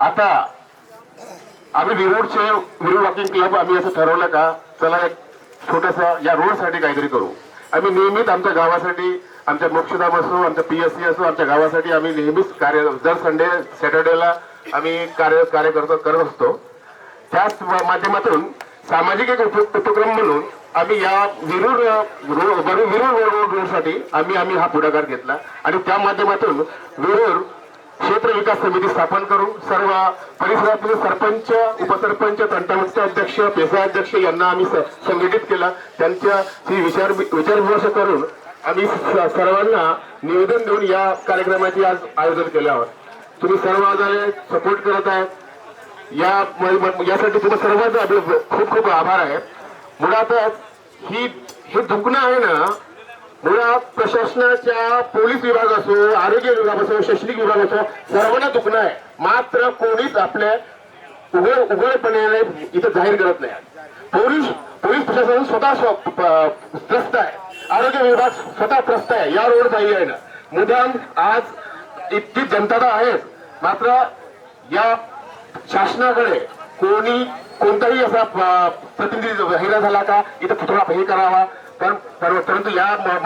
आता आम्ही Virud walking club आम्ही असं ठरवलं का चला एक छोटसा या रोड साठी काहीतरी करू. आम्ही नेहमीच आमच्या गावासाठी, आमच्या मोक्षधाम असो, आमच्या पीएससी असो, आमच्या गावासाठी आम्ही नेहमीच कार्य, दर संडे सॅटर्डेला आम्ही कार्य करत असतो. त्याच माध्यमातून सामाजिक एक उपक्रम म्हणून आम्ही या विरुड रोडसाठी आम्ही हा पुढाकार घेतला आणि त्या माध्यमातून विरुड क्षेत्र विकास समिती स्थापन करून सर्व परिसरातील सरपंच, उपसरपंच, तंटामुक्त अध्यक्ष, पेसा अध्यक्ष यांना आम्ही संघटित केला. त्यांच्याशी विचारविमर्श करून आम्ही सर्वांना निवेदन देऊन या कार्यक्रमाचे आज आयोजन केले आहोत. तुम्ही सर्व आज सपोर्ट करत आहेत, यासाठी तुम्ही सर्वांचा खूप खूप आभार आहे. मुळात हे दुखणं आहे ना, मुळात प्रशासनाच्या पोलीस विभाग असो, आरोग्य विभाग असो, शैक्षणिक विभाग असो, सर्वांना दुखणं आहे. मात्र कोणीच आपल्या उघडपणे इथं जाहीर करत नाही. पोलीस प्रशासन स्वतः त्रस्त आहे, आरोग्य विभाग स्वतः त्रस्त आहे. या रोड बाई आहे ना, मुदाम आज इतकी जनता तर आहेच, मात्र या शासनाकडे कोणताही असा प्रतिनिधी हैराण झाला का इथं थोडा हे करावा. परंतु या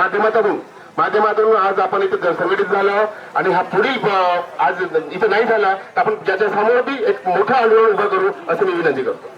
माध्यमातून आज आपण इथे संघटित झालो आणि हा पुढील आज इथं नाही झाला तर आपण ज्याच्या समोर बी एक मोठा आंदोलन उभं करू असं मी विनंती करतो.